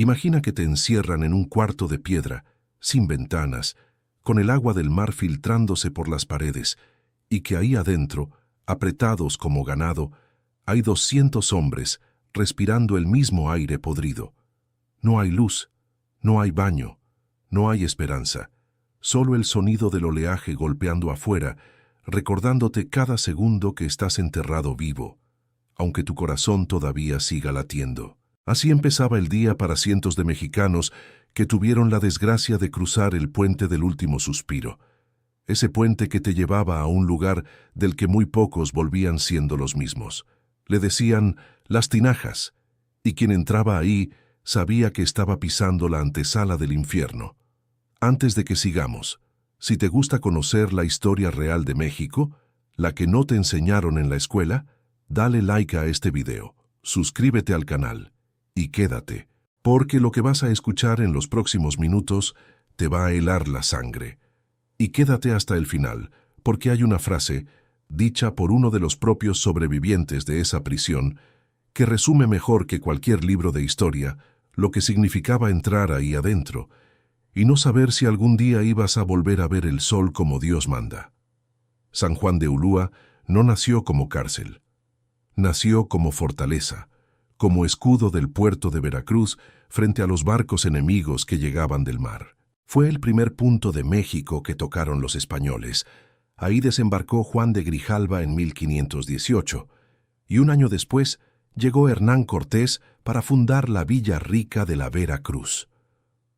Imagina que te encierran en un cuarto de piedra, sin ventanas, con el agua del mar filtrándose por las paredes, y que ahí adentro, apretados como ganado, hay 200 hombres respirando el mismo aire podrido. No hay luz, no hay baño, no hay esperanza, solo el sonido del oleaje golpeando afuera, recordándote cada segundo que estás enterrado vivo, aunque tu corazón todavía siga latiendo. Así empezaba el día para cientos de mexicanos que tuvieron la desgracia de cruzar el puente del último suspiro, ese puente que te llevaba a un lugar del que muy pocos volvían siendo los mismos. Le decían Las Tinajas, y quien entraba ahí sabía que estaba pisando la antesala del infierno. Antes de que sigamos, si te gusta conocer la historia real de México, la que no te enseñaron en la escuela, dale like a este video, suscríbete al canal y quédate, porque lo que vas a escuchar en los próximos minutos te va a helar la sangre. Y quédate hasta el final, porque hay una frase, dicha por uno de los propios sobrevivientes de esa prisión, que resume mejor que cualquier libro de historia lo que significaba entrar ahí adentro y no saber si algún día ibas a volver a ver el sol como Dios manda. San Juan de Ulúa no nació como cárcel. Nació como fortaleza, como escudo del puerto de Veracruz frente a los barcos enemigos que llegaban del mar. Fue el primer punto de México que tocaron los españoles. Ahí desembarcó Juan de Grijalva en 1518, y un año después llegó Hernán Cortés para fundar la Villa Rica de la Veracruz.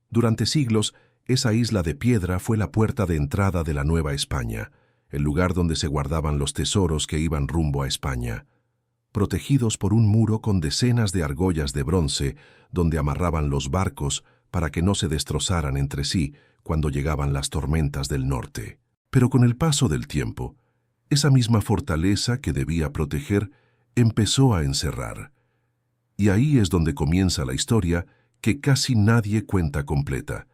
Durante siglos, esa isla de piedra fue la puerta de entrada de la Nueva España, el lugar donde se guardaban los tesoros que iban rumbo a España, protegidos por un muro con decenas de argollas de bronce donde amarraban los barcos para que no se destrozaran entre sí cuando llegaban las tormentas del norte. Pero con el paso del tiempo, esa misma fortaleza que debía proteger empezó a encerrar. Y ahí es donde comienza la historia que casi nadie cuenta completa.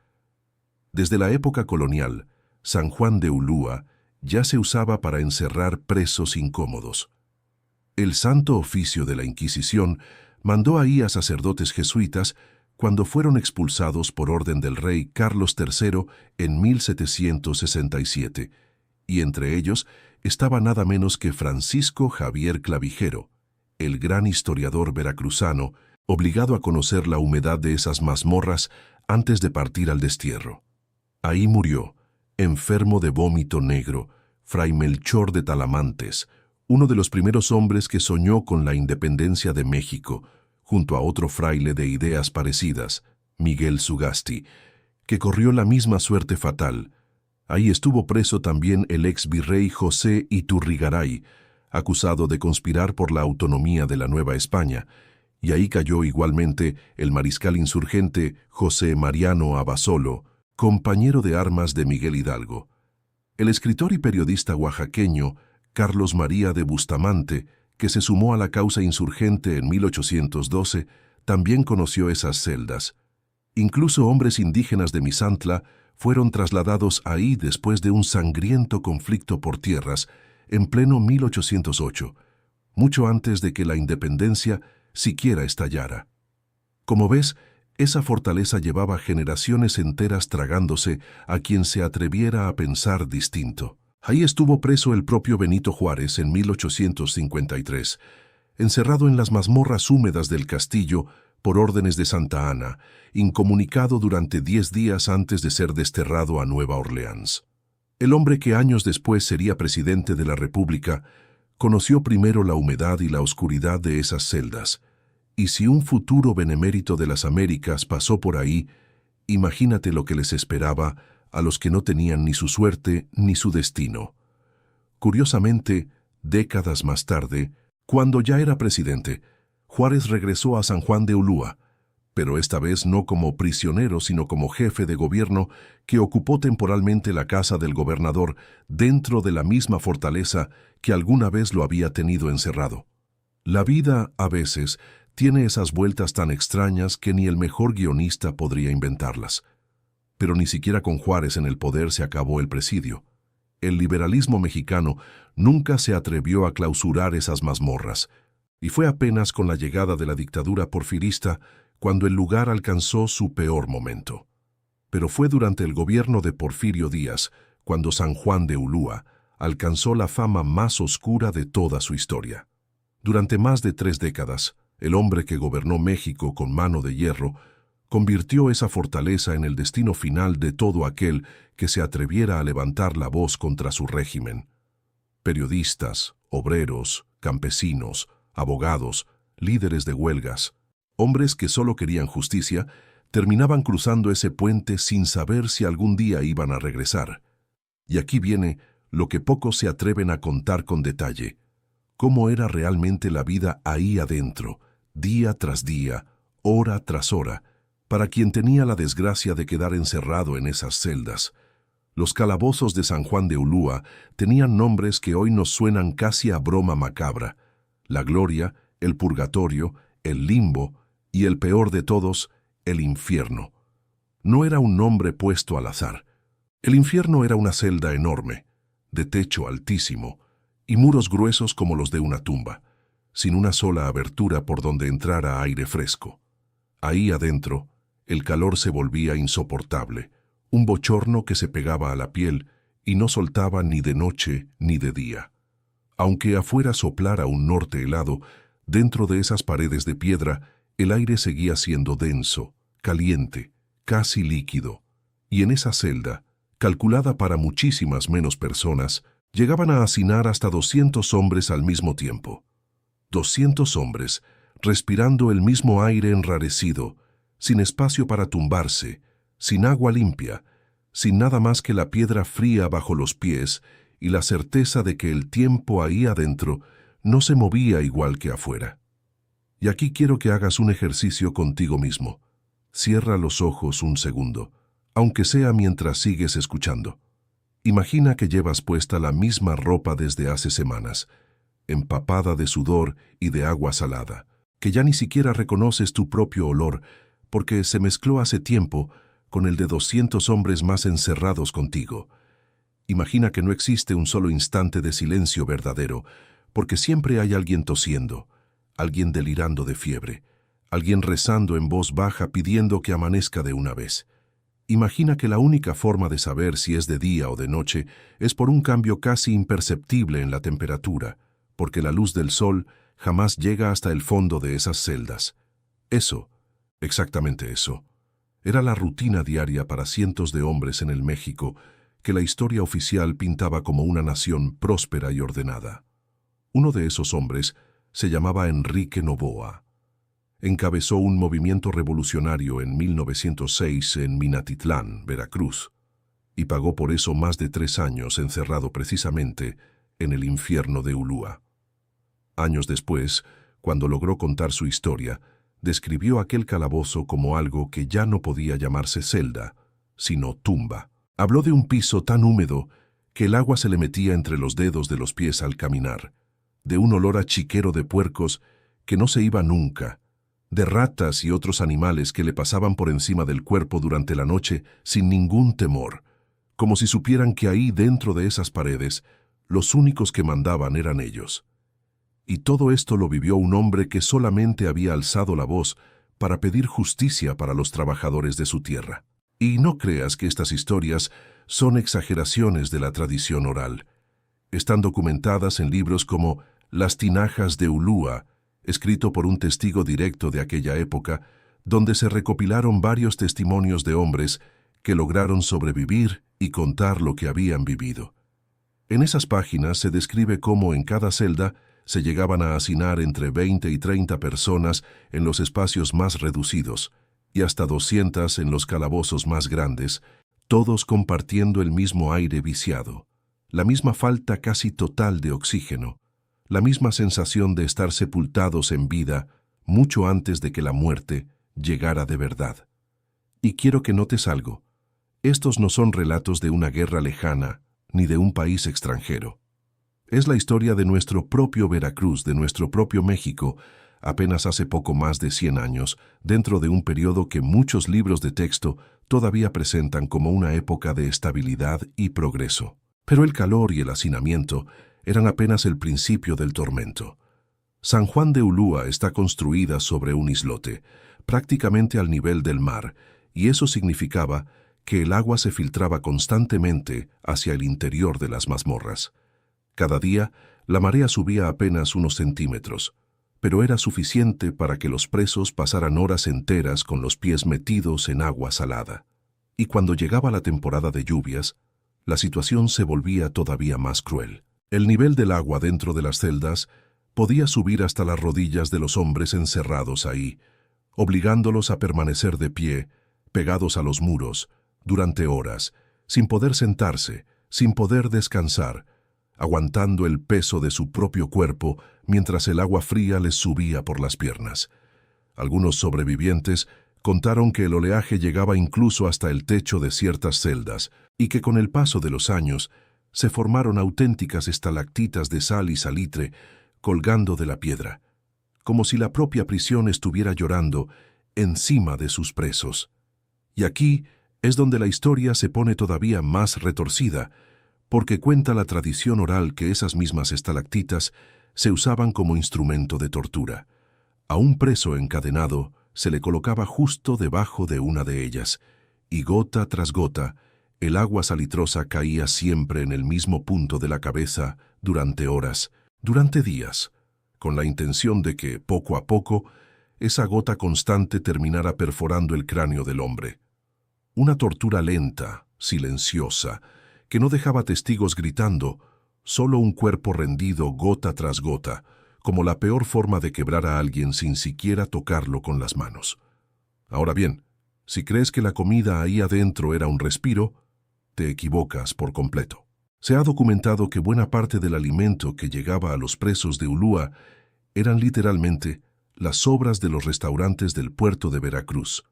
Desde la época colonial, San Juan de Ulúa ya se usaba para encerrar presos incómodos. El Santo Oficio de la Inquisición mandó ahí a sacerdotes jesuitas cuando fueron expulsados por orden del rey Carlos III en 1767, y entre ellos estaba nada menos que Francisco Javier Clavijero, el gran historiador veracruzano, obligado a conocer la humedad de esas mazmorras antes de partir al destierro. Ahí murió, enfermo de vómito negro, Fray Melchor de Talamantes, uno de los primeros hombres que soñó con la independencia de México, junto a otro fraile de ideas parecidas, Miguel Sugasti, que corrió la misma suerte fatal. Ahí estuvo preso también el ex virrey José Iturrigaray, acusado de conspirar por la autonomía de la Nueva España, y ahí cayó igualmente el mariscal insurgente José Mariano Abasolo, compañero de armas de Miguel Hidalgo. El escritor y periodista oaxaqueño Carlos María de Bustamante, que se sumó a la causa insurgente en 1812, también conoció esas celdas. Incluso hombres indígenas de Misantla fueron trasladados ahí después de un sangriento conflicto por tierras en pleno 1808, mucho antes de que la independencia siquiera estallara. Como ves, esa fortaleza llevaba generaciones enteras tragándose a quien se atreviera a pensar distinto. Ahí estuvo preso el propio Benito Juárez en 1853, encerrado en las mazmorras húmedas del castillo por órdenes de Santa Anna, incomunicado durante 10 días antes de ser desterrado a Nueva Orleans. El hombre que años después sería presidente de la República conoció primero la humedad y la oscuridad de esas celdas, y si un futuro benemérito de las Américas pasó por ahí, imagínate lo que les esperaba a los que no tenían ni su suerte ni su destino. Curiosamente, décadas más tarde, cuando ya era presidente, Juárez regresó a San Juan de Ulúa, pero esta vez no como prisionero sino como jefe de gobierno que ocupó temporalmente la casa del gobernador dentro de la misma fortaleza que alguna vez lo había tenido encerrado. La vida, a veces, tiene esas vueltas tan extrañas que ni el mejor guionista podría inventarlas. Pero ni siquiera con Juárez en el poder se acabó el presidio. El liberalismo mexicano nunca se atrevió a clausurar esas mazmorras, y fue apenas con la llegada de la dictadura porfirista cuando el lugar alcanzó su peor momento. Pero fue durante el gobierno de Porfirio Díaz cuando San Juan de Ulúa alcanzó la fama más oscura de toda su historia. Durante más de 3 décadas, el hombre que gobernó México con mano de hierro convirtió esa fortaleza en el destino final de todo aquel que se atreviera a levantar la voz contra su régimen. Periodistas, obreros, campesinos, abogados, líderes de huelgas, hombres que solo querían justicia, terminaban cruzando ese puente sin saber si algún día iban a regresar. Y aquí viene lo que pocos se atreven a contar con detalle: cómo era realmente la vida ahí adentro, día tras día, hora tras hora, para quien tenía la desgracia de quedar encerrado en esas celdas. Los calabozos de San Juan de Ulúa tenían nombres que hoy nos suenan casi a broma macabra: la gloria, el purgatorio, el limbo y, el peor de todos, el infierno. No era un nombre puesto al azar. El infierno era una celda enorme, de techo altísimo y muros gruesos como los de una tumba, sin una sola abertura por donde entrara aire fresco. Ahí adentro, el calor se volvía insoportable, un bochorno que se pegaba a la piel y no soltaba ni de noche ni de día. Aunque afuera soplara un norte helado, dentro de esas paredes de piedra, el aire seguía siendo denso, caliente, casi líquido. Y en esa celda, calculada para muchísimas menos personas, llegaban a hacinar hasta 200 hombres al mismo tiempo. 200 hombres, respirando el mismo aire enrarecido, sin espacio para tumbarse, sin agua limpia, sin nada más que la piedra fría bajo los pies y la certeza de que el tiempo ahí adentro no se movía igual que afuera. Y aquí quiero que hagas un ejercicio contigo mismo. Cierra los ojos un segundo, aunque sea mientras sigues escuchando. Imagina que llevas puesta la misma ropa desde hace semanas, empapada de sudor y de agua salada, que ya ni siquiera reconoces tu propio olor, porque se mezcló hace tiempo con el de 200 hombres más encerrados contigo. Imagina que no existe un solo instante de silencio verdadero, porque siempre hay alguien tosiendo, alguien delirando de fiebre, alguien rezando en voz baja pidiendo que amanezca de una vez. Imagina que la única forma de saber si es de día o de noche es por un cambio casi imperceptible en la temperatura, porque la luz del sol jamás llega hasta el fondo de esas celdas. Eso, exactamente eso, era la rutina diaria para cientos de hombres en el México que la historia oficial pintaba como una nación próspera y ordenada. Uno de esos hombres se llamaba Enrique Novoa. Encabezó un movimiento revolucionario en 1906 en Minatitlán, Veracruz, y pagó por eso más de 3 años encerrado precisamente en el infierno de Ulúa. Años después, cuando logró contar su historia, describió aquel calabozo como algo que ya no podía llamarse celda, sino tumba. Habló de un piso tan húmedo que el agua se le metía entre los dedos de los pies al caminar, de un olor a chiquero de puercos que no se iba nunca, de ratas y otros animales que le pasaban por encima del cuerpo durante la noche sin ningún temor, como si supieran que ahí dentro de esas paredes los únicos que mandaban eran ellos. Y todo esto lo vivió un hombre que solamente había alzado la voz para pedir justicia para los trabajadores de su tierra. Y no creas que estas historias son exageraciones de la tradición oral. Están documentadas en libros como Las tinajas de Ulúa, escrito por un testigo directo de aquella época, donde se recopilaron varios testimonios de hombres que lograron sobrevivir y contar lo que habían vivido. En esas páginas se describe cómo en cada celda se llegaban a hacinar entre 20 y 30 personas en los espacios más reducidos y hasta 200 en los calabozos más grandes, todos compartiendo el mismo aire viciado, la misma falta casi total de oxígeno, la misma sensación de estar sepultados en vida mucho antes de que la muerte llegara de verdad. Y quiero que notes algo. Estos no son relatos de una guerra lejana ni de un país extranjero. Es la historia de nuestro propio Veracruz, de nuestro propio México, apenas hace poco más de 100 años, dentro de un periodo que muchos libros de texto todavía presentan como una época de estabilidad y progreso. Pero el calor y el hacinamiento eran apenas el principio del tormento. San Juan de Ulúa está construida sobre un islote, prácticamente al nivel del mar, y eso significaba que el agua se filtraba constantemente hacia el interior de las mazmorras. Cada día, la marea subía apenas unos centímetros, pero era suficiente para que los presos pasaran horas enteras con los pies metidos en agua salada. Y cuando llegaba la temporada de lluvias, la situación se volvía todavía más cruel. El nivel del agua dentro de las celdas podía subir hasta las rodillas de los hombres encerrados ahí, obligándolos a permanecer de pie, pegados a los muros, durante horas, sin poder sentarse, sin poder descansar, aguantando el peso de su propio cuerpo mientras el agua fría les subía por las piernas. Algunos sobrevivientes contaron que el oleaje llegaba incluso hasta el techo de ciertas celdas y que con el paso de los años se formaron auténticas estalactitas de sal y salitre colgando de la piedra, como si la propia prisión estuviera llorando encima de sus presos. Y aquí es donde la historia se pone todavía más retorcida, porque cuenta la tradición oral que esas mismas estalactitas se usaban como instrumento de tortura. A un preso encadenado se le colocaba justo debajo de una de ellas, y gota tras gota, el agua salitrosa caía siempre en el mismo punto de la cabeza durante horas, durante días, con la intención de que, poco a poco, esa gota constante terminara perforando el cráneo del hombre. Una tortura lenta, silenciosa, que no dejaba testigos gritando, solo un cuerpo rendido gota tras gota, como la peor forma de quebrar a alguien sin siquiera tocarlo con las manos. Ahora bien, si crees que la comida ahí adentro era un respiro, te equivocas por completo. Se ha documentado que buena parte del alimento que llegaba a los presos de Ulúa eran literalmente las sobras de los restaurantes del puerto de Veracruz,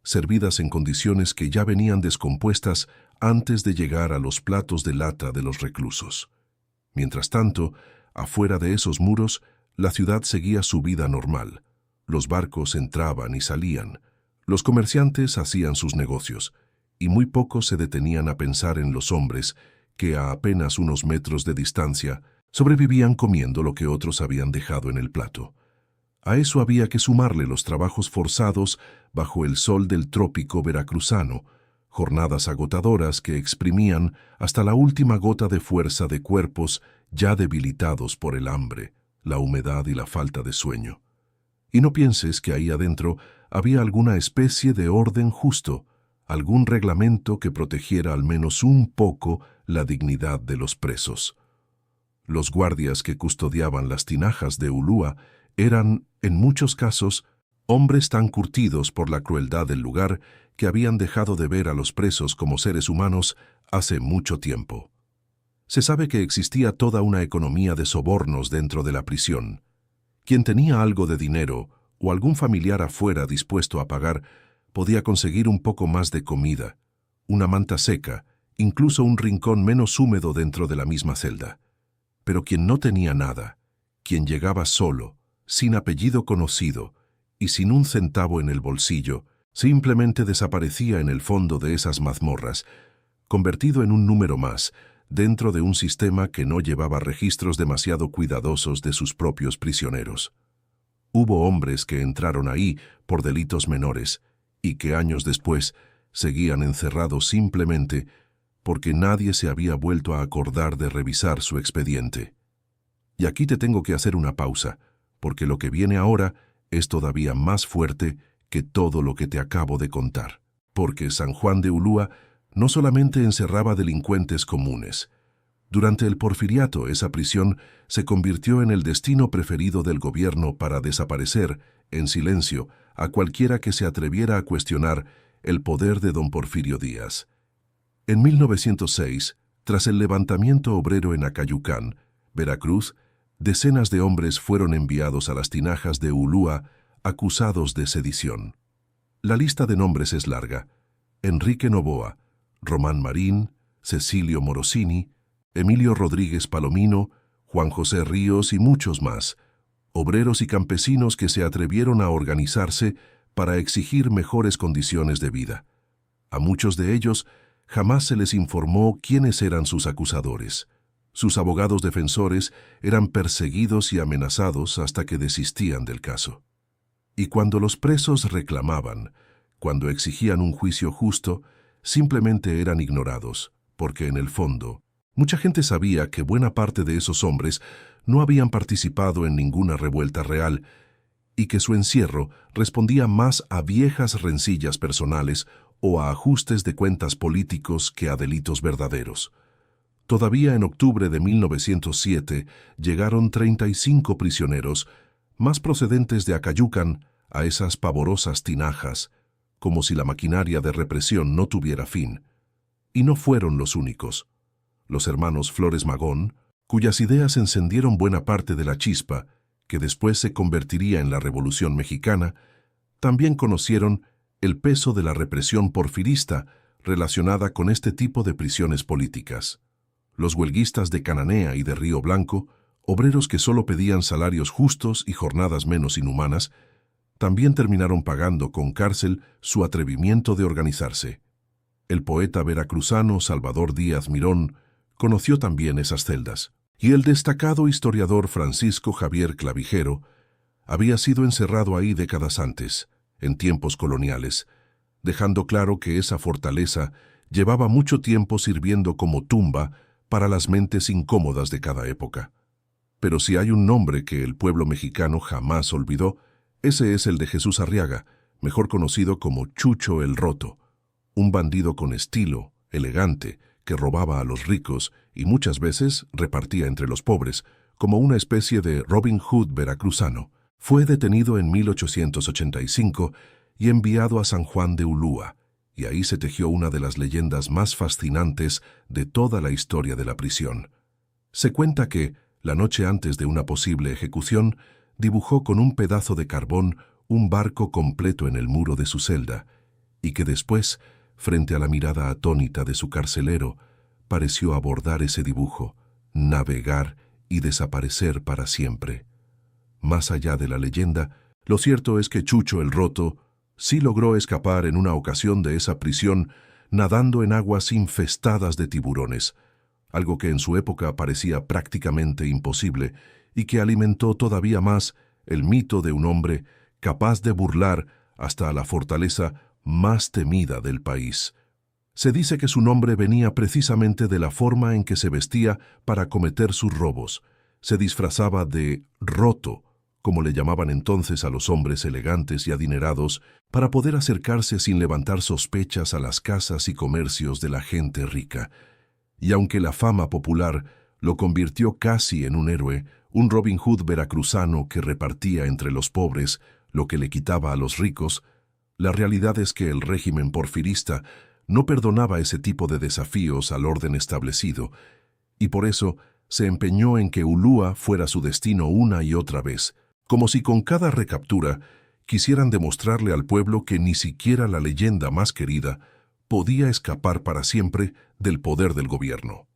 servidas en condiciones que ya venían descompuestas antes de llegar a los platos de lata de los reclusos. Mientras tanto, afuera de esos muros, la ciudad seguía su vida normal. Los barcos entraban y salían, los comerciantes hacían sus negocios, y muy pocos se detenían a pensar en los hombres que a apenas unos metros de distancia sobrevivían comiendo lo que otros habían dejado en el plato. A eso había que sumarle los trabajos forzados bajo el sol del trópico veracruzano, jornadas agotadoras que exprimían hasta la última gota de fuerza de cuerpos ya debilitados por el hambre, la humedad y la falta de sueño. Y no pienses que ahí adentro había alguna especie de orden justo, algún reglamento que protegiera al menos un poco la dignidad de los presos. Los guardias que custodiaban las tinajas de Ulúa eran, en muchos casos, hombres tan curtidos por la crueldad del lugar que habían dejado de ver a los presos como seres humanos hace mucho tiempo. Se sabe que existía toda una economía de sobornos dentro de la prisión. Quien tenía algo de dinero o algún familiar afuera dispuesto a pagar podía conseguir un poco más de comida, una manta seca, incluso un rincón menos húmedo dentro de la misma celda. Pero quien no tenía nada, quien llegaba solo, sin apellido conocido y sin un centavo en el bolsillo, simplemente desaparecía en el fondo de esas mazmorras, convertido en un número más, dentro de un sistema que no llevaba registros demasiado cuidadosos de sus propios prisioneros. Hubo hombres que entraron ahí por delitos menores y que años después seguían encerrados simplemente porque nadie se había vuelto a acordar de revisar su expediente. Y aquí te tengo que hacer una pausa, porque lo que viene ahora es todavía más fuerte que todo lo que te acabo de contar. Porque San Juan de Ulúa no solamente encerraba delincuentes comunes. Durante el Porfiriato, esa prisión se convirtió en el destino preferido del gobierno para desaparecer, en silencio, a cualquiera que se atreviera a cuestionar el poder de don Porfirio Díaz. En 1906, tras el levantamiento obrero en Acayucán, Veracruz, decenas de hombres fueron enviados a las tinajas de Ulúa acusados de sedición. La lista de nombres es larga: Enrique Novoa, Román Marín, Cecilio Morosini, Emilio Rodríguez Palomino, Juan José Ríos y muchos más, obreros y campesinos que se atrevieron a organizarse para exigir mejores condiciones de vida. A muchos de ellos jamás se les informó quiénes eran sus acusadores. Sus abogados defensores eran perseguidos y amenazados hasta que desistían del caso. Y cuando los presos reclamaban, cuando exigían un juicio justo, simplemente eran ignorados, porque en el fondo, mucha gente sabía que buena parte de esos hombres no habían participado en ninguna revuelta real y que su encierro respondía más a viejas rencillas personales o a ajustes de cuentas políticos que a delitos verdaderos. Todavía en octubre de 1907 llegaron 35 prisioneros, más procedentes de Acayucan, a esas pavorosas tinajas, como si la maquinaria de represión no tuviera fin. Y no fueron los únicos. Los hermanos Flores Magón, cuyas ideas encendieron buena parte de la chispa, que después se convertiría en la Revolución Mexicana, también conocieron el peso de la represión porfirista relacionada con este tipo de prisiones políticas. Los huelguistas de Cananea y de Río Blanco, obreros que solo pedían salarios justos y jornadas menos inhumanas, también terminaron pagando con cárcel su atrevimiento de organizarse. El poeta veracruzano Salvador Díaz Mirón conoció también esas celdas, y el destacado historiador Francisco Javier Clavijero había sido encerrado ahí décadas antes, en tiempos coloniales, dejando claro que esa fortaleza llevaba mucho tiempo sirviendo como tumba para las mentes incómodas de cada época. Pero si hay un nombre que el pueblo mexicano jamás olvidó, ese es el de Jesús Arriaga, mejor conocido como Chucho el Roto, un bandido con estilo, elegante, que robaba a los ricos y muchas veces repartía entre los pobres, como una especie de Robin Hood veracruzano. Fue detenido en 1885 y enviado a San Juan de Ulúa, y ahí se tejió una de las leyendas más fascinantes de toda la historia de la prisión. Se cuenta que, la noche antes de una posible ejecución, dibujó con un pedazo de carbón un barco completo en el muro de su celda, y que después, frente a la mirada atónita de su carcelero, pareció abordar ese dibujo, navegar y desaparecer para siempre. Más allá de la leyenda, lo cierto es que Chucho el Roto sí logró escapar en una ocasión de esa prisión nadando en aguas infestadas de tiburones, algo que en su época parecía prácticamente imposible y que alimentó todavía más el mito de un hombre capaz de burlar hasta a la fortaleza más temida del país. Se dice que su nombre venía precisamente de la forma en que se vestía para cometer sus robos. Se disfrazaba de roto, como le llamaban entonces a los hombres elegantes y adinerados, para poder acercarse sin levantar sospechas a las casas y comercios de la gente rica. Y aunque la fama popular lo convirtió casi en un héroe, un Robin Hood veracruzano que repartía entre los pobres lo que le quitaba a los ricos, la realidad es que el régimen porfirista no perdonaba ese tipo de desafíos al orden establecido, y por eso se empeñó en que Ulúa fuera su destino una y otra vez, como si con cada recaptura quisieran demostrarle al pueblo que ni siquiera la leyenda más querida podía escapar para siempre del poder del gobierno.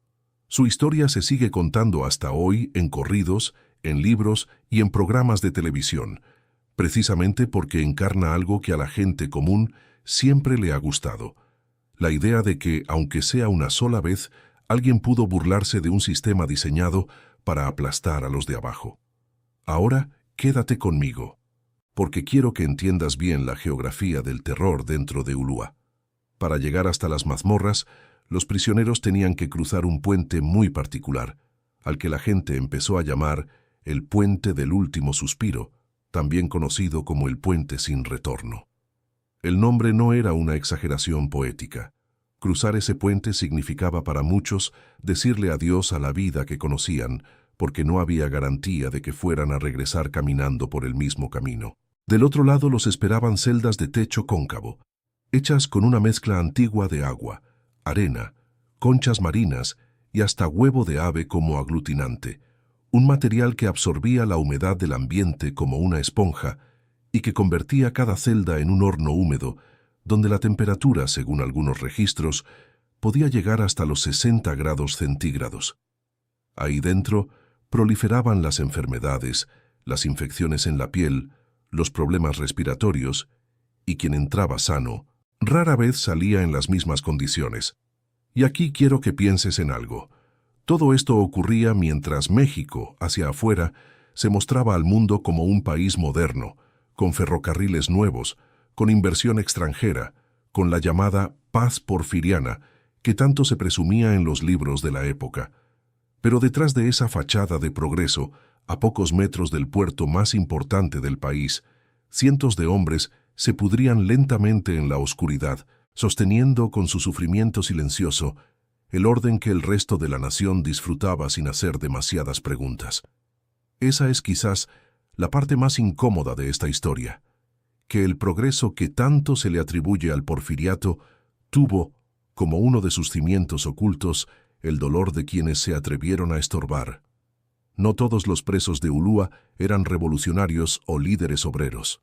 Su historia se sigue contando hasta hoy en corridos, en libros y en programas de televisión, precisamente porque encarna algo que a la gente común siempre le ha gustado: la idea de que, aunque sea una sola vez, alguien pudo burlarse de un sistema diseñado para aplastar a los de abajo. Ahora, quédate conmigo, porque quiero que entiendas bien la geografía del terror dentro de Ulúa. Para llegar hasta las mazmorras, los prisioneros tenían que cruzar un puente muy particular, al que la gente empezó a llamar el Puente del Último Suspiro, también conocido como el Puente Sin Retorno. El nombre no era una exageración poética. Cruzar ese puente significaba para muchos decirle adiós a la vida que conocían, porque no había garantía de que fueran a regresar caminando por el mismo camino. Del otro lado los esperaban celdas de techo cóncavo, hechas con una mezcla antigua de agua, arena, conchas marinas y hasta huevo de ave como aglutinante, un material que absorbía la humedad del ambiente como una esponja y que convertía cada celda en un horno húmedo, donde la temperatura, según algunos registros, podía llegar hasta los 60 grados centígrados. Ahí dentro proliferaban las enfermedades, las infecciones en la piel, los problemas respiratorios, y quien entraba sano rara vez salía en las mismas condiciones. Y aquí quiero que pienses en algo. Todo esto ocurría mientras México, hacia afuera, se mostraba al mundo como un país moderno, con ferrocarriles nuevos, con inversión extranjera, con la llamada paz porfiriana, que tanto se presumía en los libros de la época. Pero detrás de esa fachada de progreso, a pocos metros del puerto más importante del país, cientos de hombres se pudrían lentamente en la oscuridad, sosteniendo con su sufrimiento silencioso el orden que el resto de la nación disfrutaba sin hacer demasiadas preguntas. Esa es quizás la parte más incómoda de esta historia, que el progreso que tanto se le atribuye al porfiriato tuvo, como uno de sus cimientos ocultos, el dolor de quienes se atrevieron a estorbar. No todos los presos de Ulúa eran revolucionarios o líderes obreros.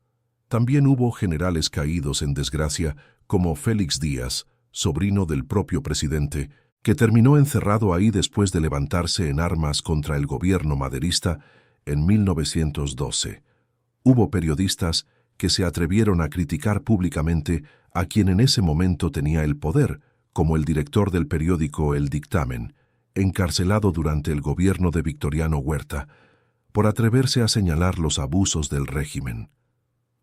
También hubo generales caídos en desgracia, como Félix Díaz, sobrino del propio presidente, que terminó encerrado ahí después de levantarse en armas contra el gobierno maderista en 1912. Hubo periodistas que se atrevieron a criticar públicamente a quien en ese momento tenía el poder, como el director del periódico El Dictamen, encarcelado durante el gobierno de Victoriano Huerta, por atreverse a señalar los abusos del régimen.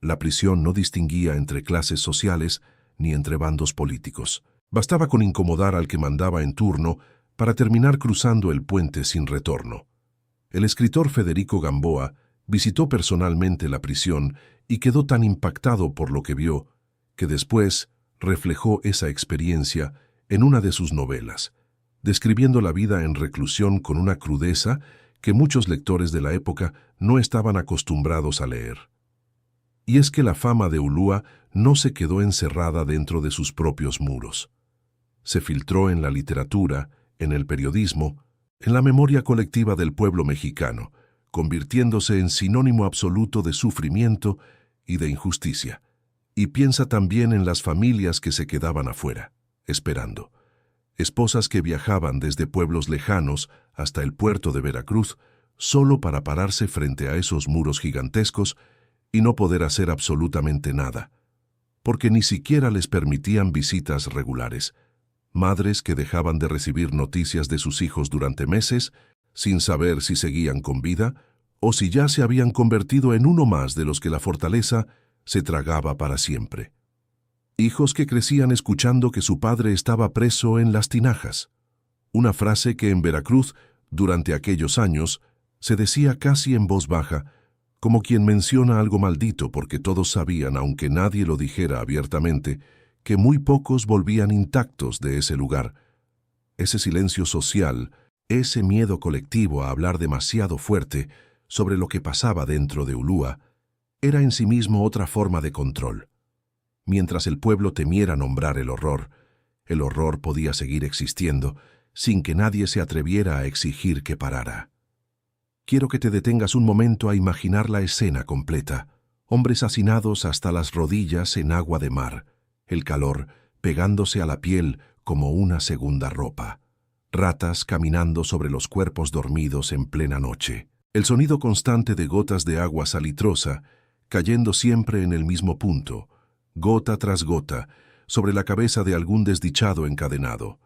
La prisión no distinguía entre clases sociales ni entre bandos políticos. Bastaba con incomodar al que mandaba en turno para terminar cruzando el puente sin retorno. El escritor Federico Gamboa visitó personalmente la prisión y quedó tan impactado por lo que vio, que después reflejó esa experiencia en una de sus novelas, describiendo la vida en reclusión con una crudeza que muchos lectores de la época no estaban acostumbrados a leer. Y es que la fama de Ulúa no se quedó encerrada dentro de sus propios muros. Se filtró en la literatura, en el periodismo, en la memoria colectiva del pueblo mexicano, convirtiéndose en sinónimo absoluto de sufrimiento y de injusticia. Y piensa también en las familias que se quedaban afuera, esperando. Esposas que viajaban desde pueblos lejanos hasta el puerto de Veracruz solo para pararse frente a esos muros gigantescos y no poder hacer absolutamente nada, porque ni siquiera les permitían visitas regulares. Madres que dejaban de recibir noticias de sus hijos durante meses, sin saber si seguían con vida o si ya se habían convertido en uno más de los que la fortaleza se tragaba para siempre. Hijos que crecían escuchando que su padre estaba preso en las tinajas, una frase que en Veracruz, durante aquellos años, se decía casi en voz baja, como quien menciona algo maldito, porque todos sabían, aunque nadie lo dijera abiertamente, que muy pocos volvían intactos de ese lugar. Ese silencio social, ese miedo colectivo a hablar demasiado fuerte sobre lo que pasaba dentro de Ulúa, era en sí mismo otra forma de control. Mientras el pueblo temiera nombrar el horror podía seguir existiendo sin que nadie se atreviera a exigir que parara. Quiero que te detengas un momento a imaginar la escena completa. Hombres hacinados hasta las rodillas en agua de mar, el calor pegándose a la piel como una segunda ropa. Ratas caminando sobre los cuerpos dormidos en plena noche. El sonido constante de gotas de agua salitrosa cayendo siempre en el mismo punto, gota tras gota, sobre la cabeza de algún desdichado encadenado.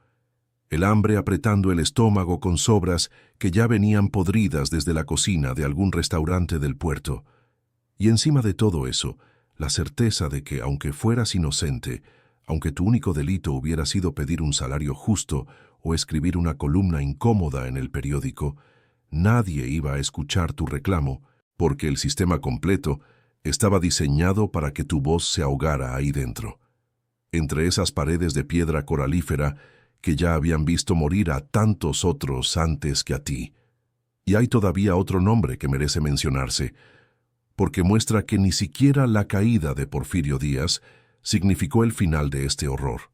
El hambre apretando el estómago con sobras que ya venían podridas desde la cocina de algún restaurante del puerto. Y encima de todo eso, la certeza de que, aunque fueras inocente, aunque tu único delito hubiera sido pedir un salario justo o escribir una columna incómoda en el periódico, nadie iba a escuchar tu reclamo, porque el sistema completo estaba diseñado para que tu voz se ahogara ahí dentro, entre esas paredes de piedra coralífera que ya habían visto morir a tantos otros antes que a ti. Y hay todavía otro nombre que merece mencionarse, porque muestra que ni siquiera la caída de Porfirio Díaz significó el final de este horror.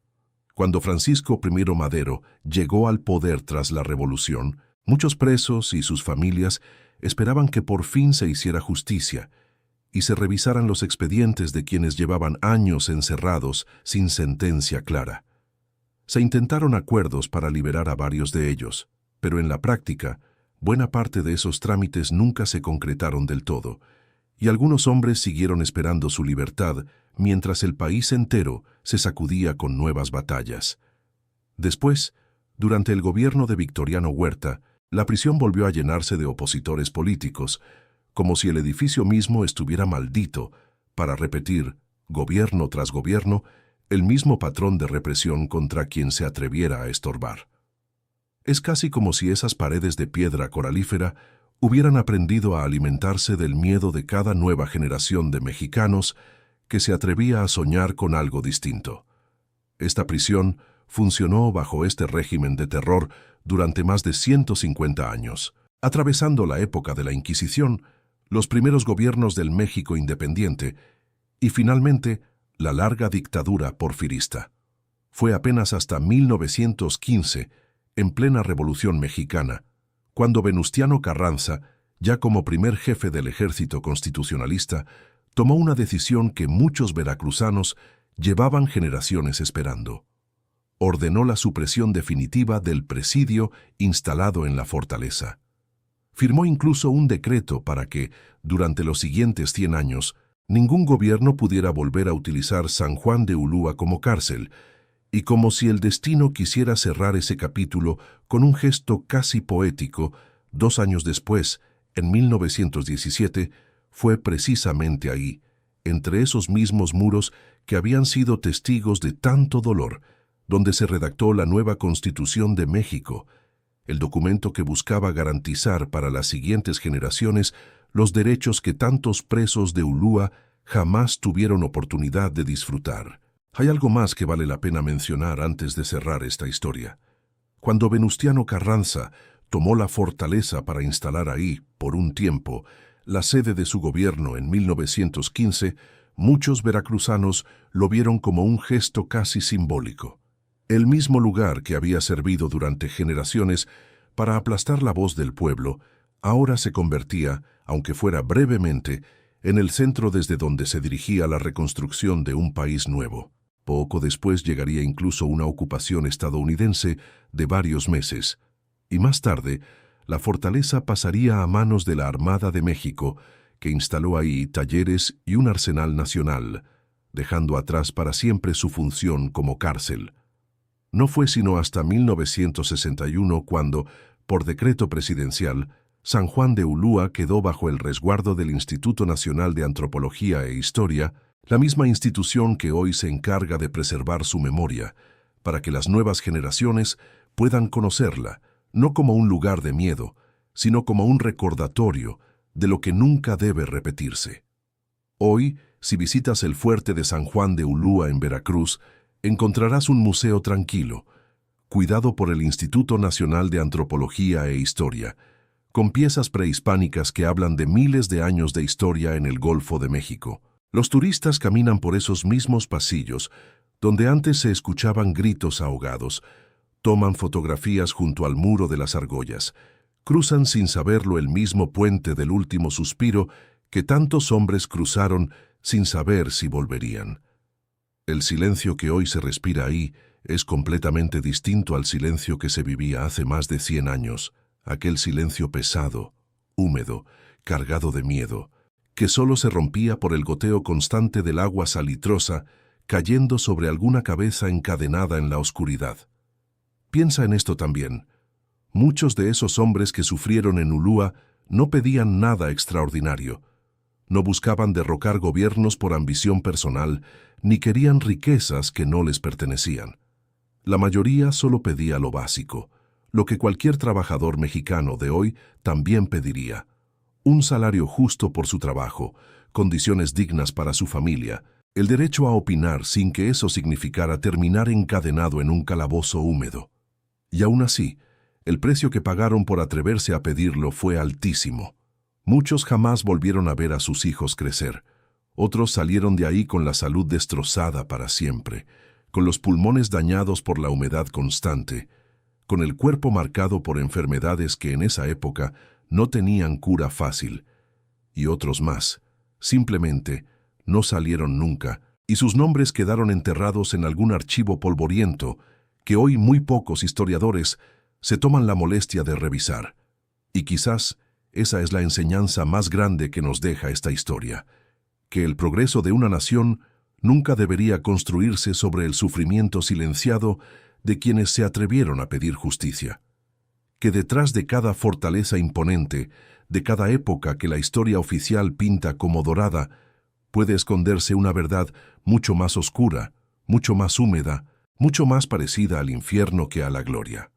Cuando Francisco I. Madero llegó al poder tras la revolución, muchos presos y sus familias esperaban que por fin se hiciera justicia y se revisaran los expedientes de quienes llevaban años encerrados sin sentencia clara. Se intentaron acuerdos para liberar a varios de ellos, pero en la práctica, buena parte de esos trámites nunca se concretaron del todo, y algunos hombres siguieron esperando su libertad mientras el país entero se sacudía con nuevas batallas. Después, durante el gobierno de Victoriano Huerta, la prisión volvió a llenarse de opositores políticos, como si el edificio mismo estuviera maldito, para repetir, gobierno tras gobierno, el mismo patrón de represión contra quien se atreviera a estorbar. Es casi como si esas paredes de piedra coralífera hubieran aprendido a alimentarse del miedo de cada nueva generación de mexicanos que se atrevía a soñar con algo distinto. Esta prisión funcionó bajo este régimen de terror durante más de 150 años, atravesando la época de la Inquisición, los primeros gobiernos del México independiente y finalmente la larga dictadura porfirista. Fue apenas hasta 1915, en plena Revolución Mexicana, cuando Venustiano Carranza, ya como primer jefe del ejército constitucionalista, tomó una decisión que muchos veracruzanos llevaban generaciones esperando. Ordenó la supresión definitiva del presidio instalado en la fortaleza. Firmó incluso un decreto para que, durante los siguientes 100 años, ningún gobierno pudiera volver a utilizar San Juan de Ulúa como cárcel, y como si el destino quisiera cerrar ese capítulo con un gesto casi poético, 2 años después, en 1917, fue precisamente ahí, entre esos mismos muros que habían sido testigos de tanto dolor, donde se redactó la nueva Constitución de México, el documento que buscaba garantizar para las siguientes generaciones los derechos que tantos presos de Ulúa jamás tuvieron oportunidad de disfrutar. Hay algo más que vale la pena mencionar antes de cerrar esta historia. Cuando Venustiano Carranza tomó la fortaleza para instalar ahí, por un tiempo, la sede de su gobierno en 1915, muchos veracruzanos lo vieron como un gesto casi simbólico. El mismo lugar que había servido durante generaciones para aplastar la voz del pueblo, ahora se convertía, aunque fuera brevemente, en el centro desde donde se dirigía la reconstrucción de un país nuevo. Poco después llegaría incluso una ocupación estadounidense de varios meses, y más tarde, la fortaleza pasaría a manos de la Armada de México, que instaló ahí talleres y un arsenal nacional, dejando atrás para siempre su función como cárcel. No fue sino hasta 1961 cuando, por decreto presidencial, San Juan de Ulúa quedó bajo el resguardo del Instituto Nacional de Antropología e Historia, la misma institución que hoy se encarga de preservar su memoria, para que las nuevas generaciones puedan conocerla, no como un lugar de miedo, sino como un recordatorio de lo que nunca debe repetirse. Hoy, si visitas el fuerte de San Juan de Ulúa en Veracruz, encontrarás un museo tranquilo, cuidado por el Instituto Nacional de Antropología e Historia, con piezas prehispánicas que hablan de miles de años de historia en el Golfo de México. Los turistas caminan por esos mismos pasillos, donde antes se escuchaban gritos ahogados, toman fotografías junto al muro de las argollas, cruzan sin saberlo el mismo puente del último suspiro que tantos hombres cruzaron sin saber si volverían. El silencio que hoy se respira ahí es completamente distinto al silencio que se vivía hace más de 100 años, aquel silencio pesado, húmedo, cargado de miedo, que solo se rompía por el goteo constante del agua salitrosa cayendo sobre alguna cabeza encadenada en la oscuridad. Piensa en esto también. Muchos de esos hombres que sufrieron en Ulúa no pedían nada extraordinario. No buscaban derrocar gobiernos por ambición personal, ni querían riquezas que no les pertenecían. La mayoría solo pedía lo básico, lo que cualquier trabajador mexicano de hoy también pediría: un salario justo por su trabajo, condiciones dignas para su familia, el derecho a opinar sin que eso significara terminar encadenado en un calabozo húmedo. Y aún así, el precio que pagaron por atreverse a pedirlo fue altísimo. Muchos jamás volvieron a ver a sus hijos crecer. Otros salieron de ahí con la salud destrozada para siempre, con los pulmones dañados por la humedad constante, con el cuerpo marcado por enfermedades que en esa época no tenían cura fácil. Y otros más, simplemente, no salieron nunca, y sus nombres quedaron enterrados en algún archivo polvoriento que hoy muy pocos historiadores se toman la molestia de revisar. Y quizás esa es la enseñanza más grande que nos deja esta historia, que el progreso de una nación nunca debería construirse sobre el sufrimiento silenciado de quienes se atrevieron a pedir justicia. Que detrás de cada fortaleza imponente, de cada época que la historia oficial pinta como dorada, puede esconderse una verdad mucho más oscura, mucho más húmeda, mucho más parecida al infierno que a la gloria.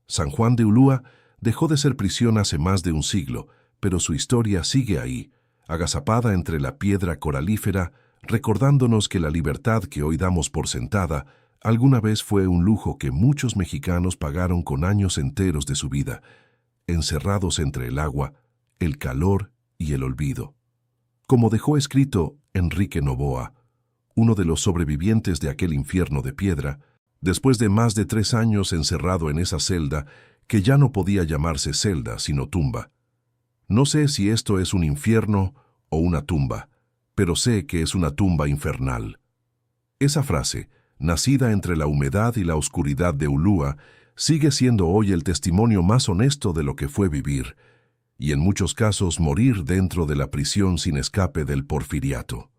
San Juan de Ulúa dejó de ser prisión hace más de un siglo, pero su historia sigue ahí, agazapada entre la piedra coralífera, recordándonos que la libertad que hoy damos por sentada alguna vez fue un lujo que muchos mexicanos pagaron con años enteros de su vida, encerrados entre el agua, el calor y el olvido. Como dejó escrito Enrique Novoa, uno de los sobrevivientes de aquel infierno de piedra, después de más de 3 años encerrado en esa celda, que ya no podía llamarse celda, sino tumba. No sé si esto es un infierno o una tumba, pero sé que es una tumba infernal. Esa frase, nacida entre la humedad y la oscuridad de Ulúa, sigue siendo hoy el testimonio más honesto de lo que fue vivir, y en muchos casos morir dentro de la prisión sin escape del porfiriato.